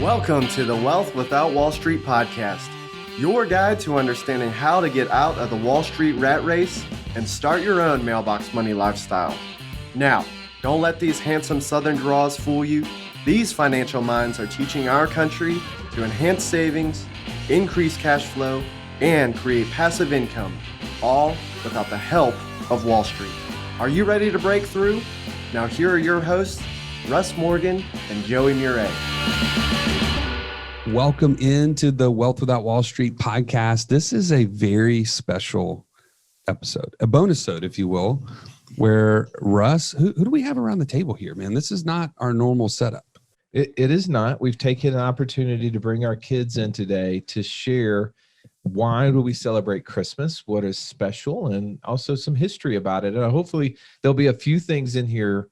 Welcome to the Wealth Without Wall Street podcast, your guide to understanding how to get out of the Wall Street rat race and start your own mailbox money lifestyle. Now, don't let these handsome Southern draws fool you. These financial minds are teaching our country to enhance savings, increase cash flow, and create passive income, all without the help of Wall Street. Are you ready to break through? Now here are your hosts, Russ Morgan and Joey Murray. Welcome into the Wealth Without Wall Street podcast. This is a very special episode, a bonus-sode, if you will, where Russ, who do we have around the table here, man? This is not our normal setup. It is not. We've taken an opportunity to bring our kids in today to share why do we celebrate Christmas, what is special, and also some history about it. And hopefully there'll be a few things in here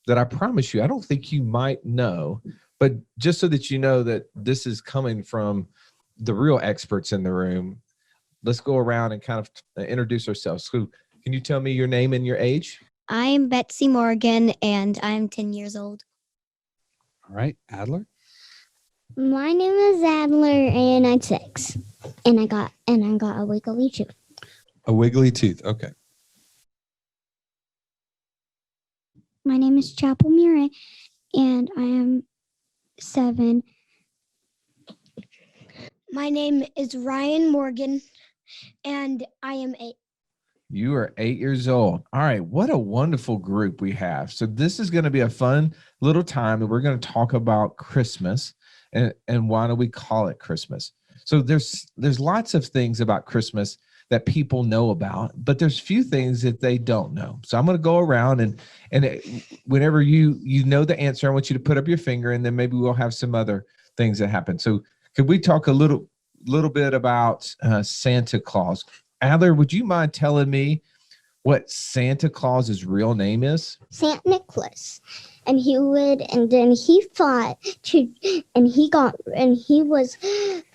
that I promise you, I don't think you might know, but just so that you know that this is coming from the real experts in the room, let's go around and kind of introduce ourselves. So can you tell me your name and your age? I'm Betsy Morgan, and I'm 10 years old. All right, Adler? My name is Adler, and I'm 6. And I got a wiggly tooth. A wiggly tooth, okay. My name is Chapel Murray, and I am 7. My name is Ryan Morgan, and I am 8. You are 8 years old. All right. What a wonderful group we have. So this is going to be a fun little time, and we're going to talk about Christmas and why do we call it Christmas? So there's lots of things about Christmas that people know about, but there's few things that they don't know. So I'm going to go around and whenever you know the answer, I want you to put up your finger, and then maybe we'll have some other things that happen. So could we talk a little bit about Santa Claus? Adler, would you mind telling me what Santa Claus's real name is? Saint Nicholas. And then he fought to, and he was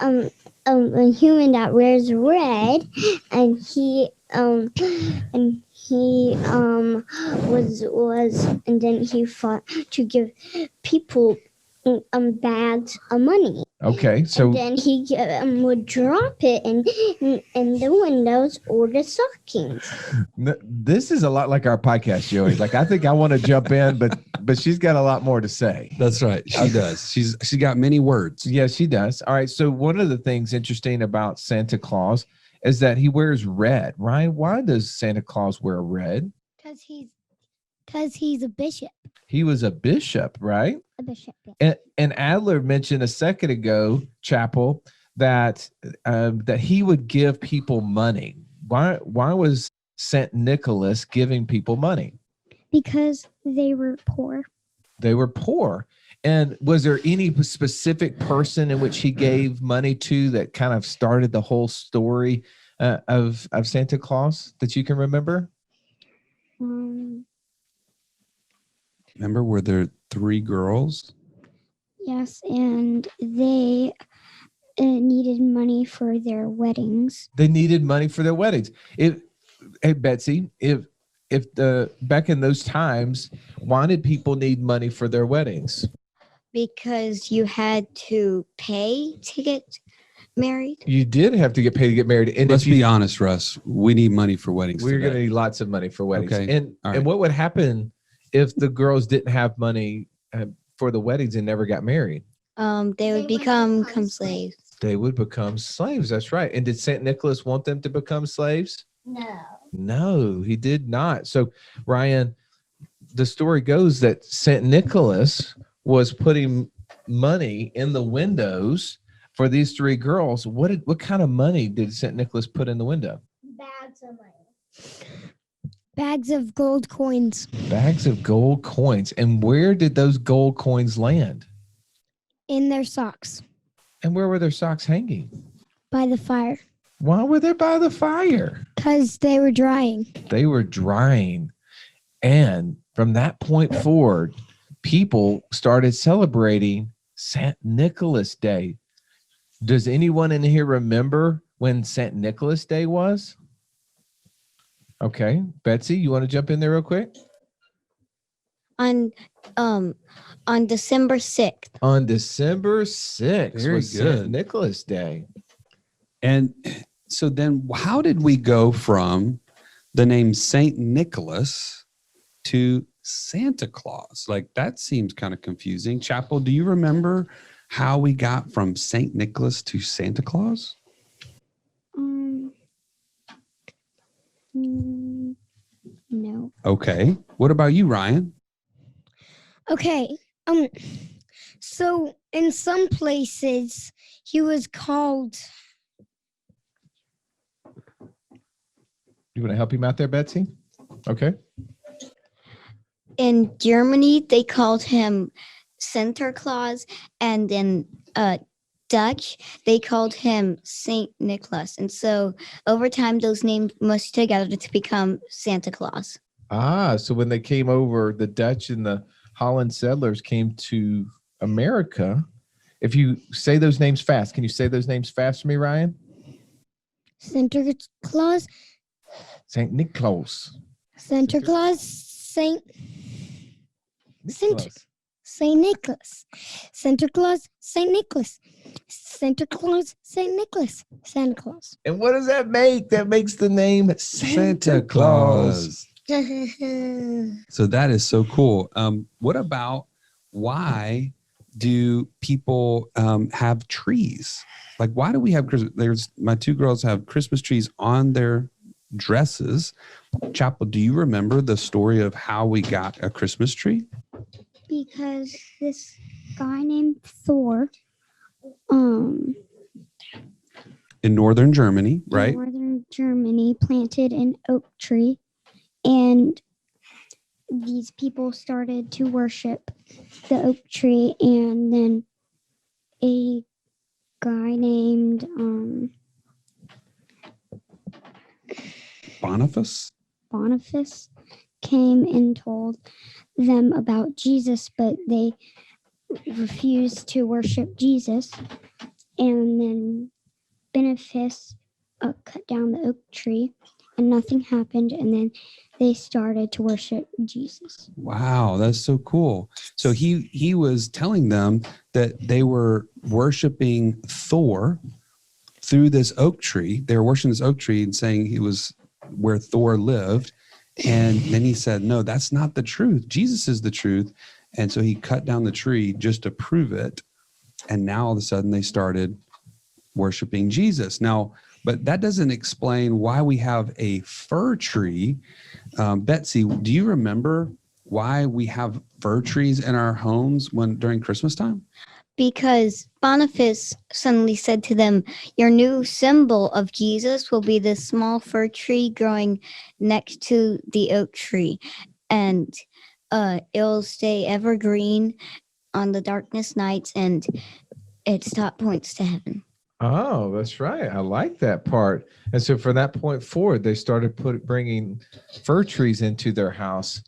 a human that wears red, and he and then he fought to give people bags of money. Okay, so and then he would drop it in the windows or the stockings. This is a lot like our podcast, Joey. Like, I think I want to jump in, but she's got a lot more to say. That's right. She does. She's got many words. Yeah, she does. All right. So one of the things interesting about Santa Claus is that he wears red, right? Why does Santa Claus wear red? Because he's a bishop. He was a bishop, right? A bishop. Yeah. And Adler mentioned a second ago, Chapel, that he would give people money. Why was Saint Nicholas giving people money? Because they were poor. They were poor. And was there any specific person in which he gave money to that kind of started the whole story of Santa Claus that you can remember? Remember, were there 3 girls? Yes, and they needed money for their weddings. They needed money for their weddings. Hey, Betsy, if back in those times, why did people need money for their weddings? Because you had to pay to get married. You did have to get paid to get married. And let's be honest, Russ, we need money for weddings. We're going to need lots of money for weddings. Okay. And right. And what would happen if the girls didn't have money for the weddings and never got married? They would become slaves. They would become slaves. That's right. And did Saint Nicholas want them to become slaves? No, he did not. So, Ryan, the story goes that Saint Nicholas was putting money in the windows for these 3 girls. What kind of money did Saint Nicholas put in the window? Bags of money. Bags of gold coins. Bags of gold coins. And where did those gold coins land? In their socks. And where were their socks hanging? By the fire. Why were they by the fire? Because they were drying. They were drying. And from that point forward, people started celebrating St. Nicholas Day. Does anyone in here remember when St. Nicholas Day was? Okay. Betsy, you want to jump in there real quick? on December 6th. On December 6th Very was good. St. Nicholas Day. And so then how did we go from the name Saint Nicholas to Santa Claus? Like, that seems kind of confusing. Chapel, do you remember how we got from Saint Nicholas to Santa Claus? No. Okay. What about you, Ryan? Okay. So in some places he was called. You want to help him out there, Betsy? Okay. In Germany, they called him Santa Claus, and in Dutch, they called him Saint Nicholas. And so over time, those names mushed together to become Santa Claus. Ah, so when they came over, the Dutch and the Holland settlers came to America. If you say those names fast, can you say those names fast for me, Ryan? Santa Claus, Saint Nicholas. Santa Claus, Saint Nicholas. Nicholas, Santa Claus, Saint Nicholas, Santa Claus, Saint Nicholas, Santa Claus. And what does that make? That makes the name Santa Claus. So that is so cool. What about why do people have trees? Like, why do we have Christmas? There's my two girls have Christmas trees on their dresses. Chapel, do you remember the story of how we got a Christmas tree? Because this guy named Thor, in In northern Germany, right? northern Germany, planted an oak tree, and these people started to worship the oak tree, and then a guy named Boniface? Boniface came and told them about Jesus, but they refused to worship Jesus. And then Boniface cut down the oak tree, and nothing happened. And then they started to worship Jesus. Wow, that's so cool. So he was telling them that they were worshiping Thor through this oak tree. They were worshiping this oak tree and saying he was where Thor lived. And then he said, no, that's not the truth. Jesus is the truth. And so he cut down the tree just to prove it. And now all of a sudden they started worshiping Jesus. Now, but that doesn't explain why we have a fir tree. Betsy, do you remember why we have fir trees in our homes during Christmas time? Because Boniface suddenly said to them, your new symbol of Jesus will be this small fir tree growing next to the oak tree. And it'll stay evergreen on the darkness nights, and its top points to heaven. Oh, that's right. I like that part. And so from that point forward, they started bringing fir trees into their house.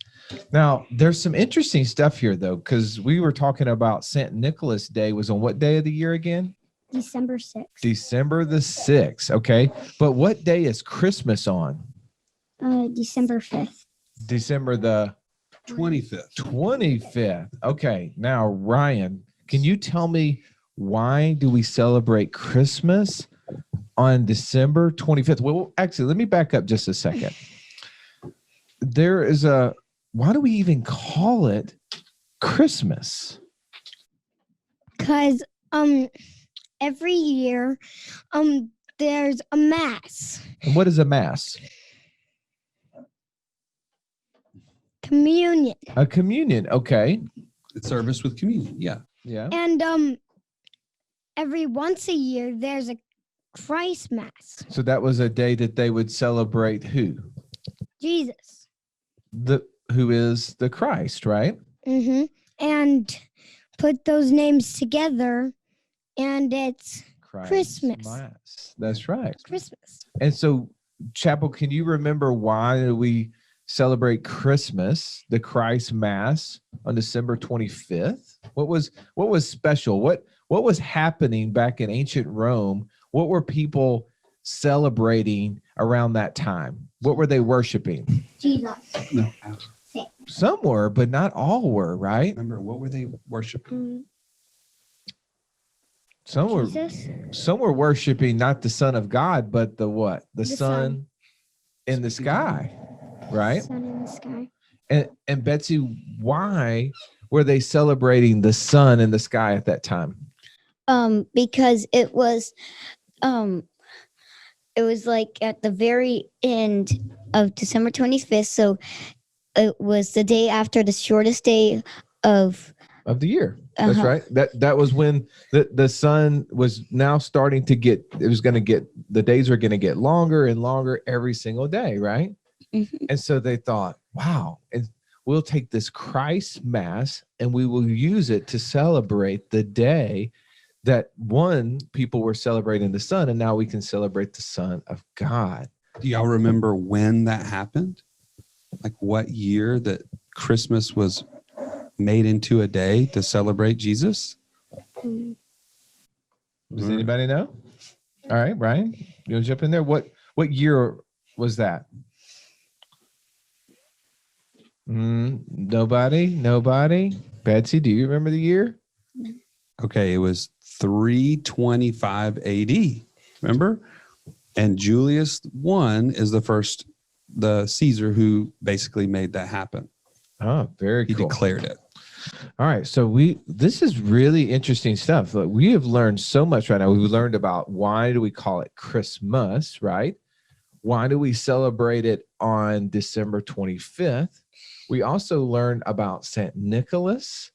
Now, there's some interesting stuff here, though, because we were talking about St. Nicholas Day was on what day of the year again? December 6th. December the 6th. Okay. But what day is Christmas on? December 5th. December the 25th. 25th. Okay. Now, Ryan, can you tell me why do we celebrate Christmas on December 25th? Well, actually, let me back up just a second. Why do we even call it Christmas? Because every year there's a mass. And what is a mass? Communion. A communion. Okay. It's service with communion. Yeah. Yeah. And every once a year there's a Christ mass. So that was a day that they would celebrate who? Jesus. Who is the Christ, right? Mm-hmm. And put those names together, and it's Christ Christmas. Mass. That's right. Christmas. And so, Chapel, can you remember why we celebrate Christmas, the Christ Mass, on December 25th? What was special? What was happening back in ancient Rome? What were people celebrating around that time? What were they worshiping? Jesus. No. Some were, but not all were, right? Remember, what were they worshiping? Jesus. Some were worshiping not the Son of God, but the what? The sun in the sky, right? Sun in the sky. And Betsy, why were they celebrating the sun in the sky at that time? Because it was like at the very end of December 25th. So it was the day after the shortest day of the year. That's right. That was when the sun was now starting to the days are going to get longer and longer every single day, right? Mhm. And so they thought, wow, and we'll take this Christ Mass and we will use it to celebrate the day that people were celebrating the sun, and now we can celebrate the Son of God. Do y'all remember when that happened? Like what year that Christmas was made into a day to celebrate Jesus? Does anybody know? All right, Brian, you want to jump in there? What year was that? Nobody. Betsy, do you remember the year? Okay, it was 325 AD. Remember? And Julius I is the Caesar who basically made that happen. Oh, very He cool. declared it. All right, so this is really interesting stuff. Look, we have learned so much right now. We've learned about why do we call it Christmas, right? Why do we celebrate it on December 25th? We also learned about St. Nicholas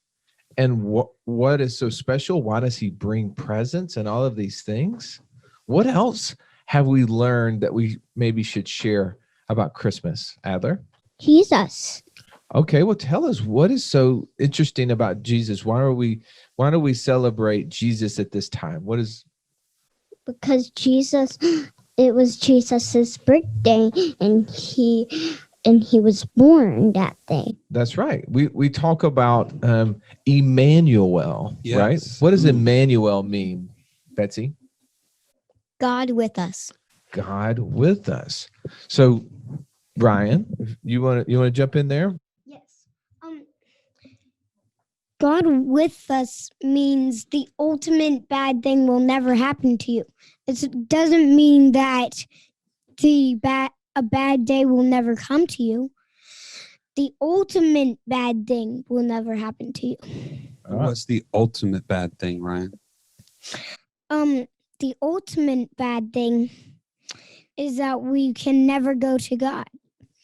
and what is so special. Why does he bring presents and all of these things? What else have we learned that we maybe should share about Christmas, Adler? Jesus. Okay, well, tell us what is so interesting about Jesus. Why do we celebrate Jesus at this time? Because it was Jesus's birthday, and he was born that day. That's right. We talk about Emmanuel, Yes. right? What does Emmanuel mean, Betsy? God with us. God with us. So, Brian, if you want to jump in there? Yes. God with us means the ultimate bad thing will never happen to you. It doesn't mean that a bad day will never come to you. The ultimate bad thing will never happen to you. What's the ultimate bad thing, Ryan? The ultimate bad thing is that we can never go to God.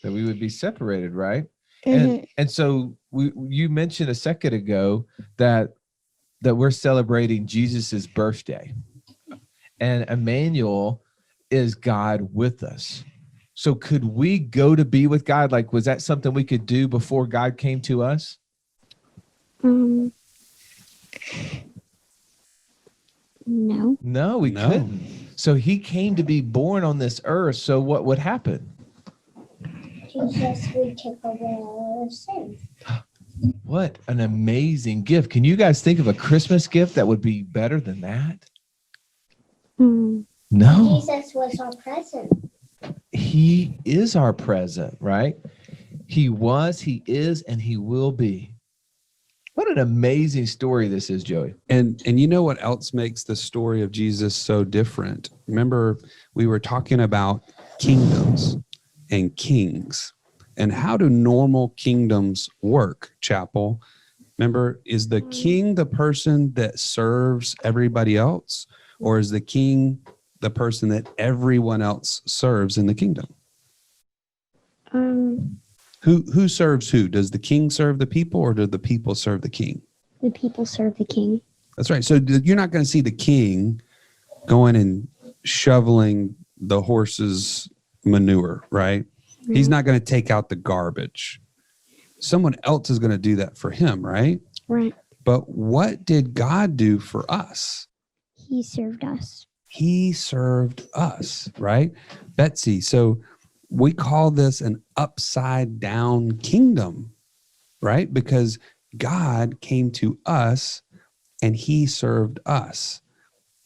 That we would be separated, right? Mm-hmm. And so you mentioned a second ago that we're celebrating Jesus's birthday, and Emmanuel is God with us. So could we go to be with God? Like, was that something we could do before God came to us? No, we couldn't. So he came to be born on this earth. So what would happen? Jesus would take away all our sins. What an amazing gift. Can you guys think of a Christmas gift that would be better than that? No. Jesus was our present. He is our present, right? He was, he is, and he will be. What an amazing story this is, Joey. And you know what else makes the story of Jesus so different? Remember, we were talking about kingdoms and kings. And how do normal kingdoms work, Chapel? Remember, is the king the person that serves everybody else? Or is the king the person that everyone else serves in the kingdom? Who serves who? Does the king serve the people, or do the people serve the king? The people serve the king. That's right. So you're not going to see the king going and shoveling the horse's manure, right? He's not going to take out the garbage. Someone else is going to do that for him, right? Right. But what did God do for us? He served us. He served us, right? Betsy, so we call this an upside down kingdom, right? Because God came to us and he served us.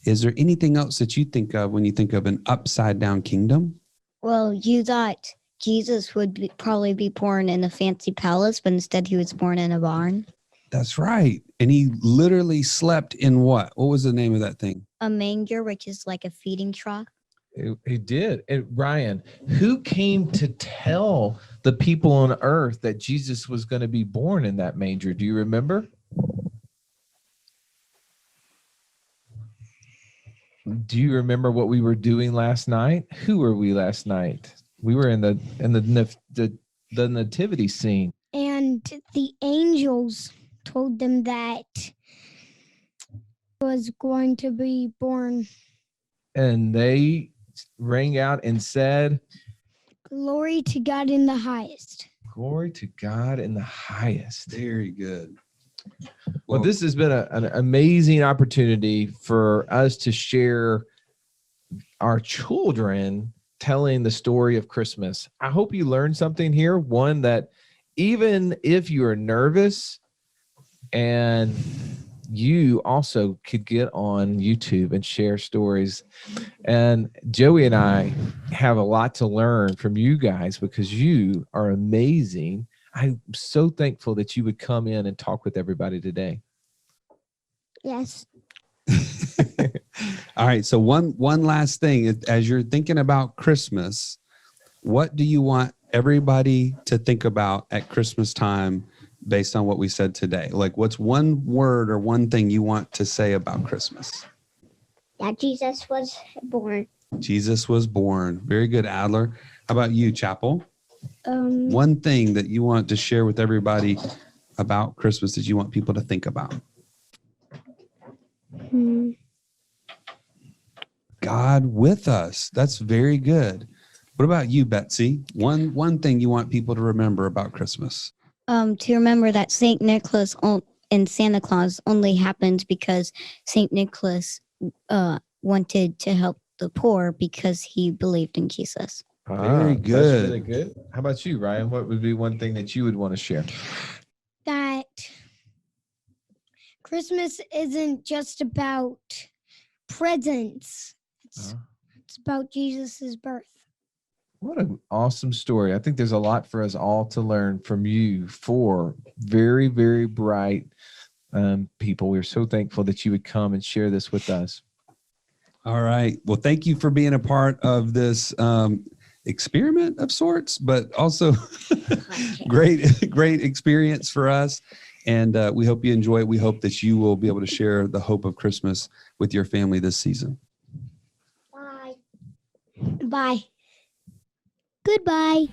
Is there anything else that you think of when you think of an upside down kingdom? Well, you thought Jesus would probably be born in a fancy palace, but instead he was born in a barn. That's right. And he literally slept in what? What was the name of that thing? A manger, which is like a feeding trough. He did. And Ryan, who came to tell the people on earth that Jesus was going to be born in that manger? Do you remember? Do you remember what we were doing last night? Who were we last night? We were in the nativity scene. And the angels told them that was going to be born. And they rang out and said, Glory to God in the highest. Glory to God in the highest. Very good. Well, this has been an amazing opportunity for us to share our children telling the story of Christmas. I hope you learned something here. One, that even if you are nervous, and you also could get on YouTube and share stories. And Joey and I have a lot to learn from you guys because you are amazing. I'm so thankful that you would come in and talk with everybody today. Yes. All right. So one last thing, as you're thinking about Christmas, what do you want everybody to think about at Christmas time based on what we said today? Like, what's one word or one thing you want to say about Christmas? That Jesus was born. Jesus was born. Very good, Adler. How about you, Chapel? One thing that you want to share with everybody about Christmas that you want people to think about. God with us. That's very good. What about you, Betsy? One thing you want people to remember about Christmas. To remember that Saint Nicholas and Santa Claus only happened because Saint Nicholas wanted to help the poor because he believed in Jesus. Very good. That's really good. How about you, Ryan? What would be one thing that you would want to share? That Christmas isn't just about presents. It's about Jesus's birth. What an awesome story. I think there's a lot for us all to learn from you, four very, very bright people. We're so thankful that you would come and share this with us. All right. Well, thank you for being a part of this experiment of sorts, but also great experience for us. And we hope you enjoy it. We hope that you will be able to share the hope of Christmas with your family this season. Bye. Bye. Goodbye.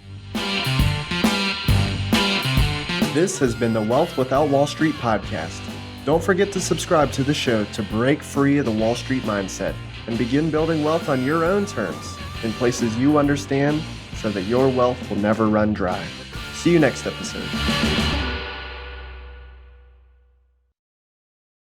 This has been the Wealth Without Wall Street podcast. Don't forget to subscribe to the show to break free of the Wall Street mindset and begin building wealth on your own terms in places you understand so that your wealth will never run dry. See you next episode.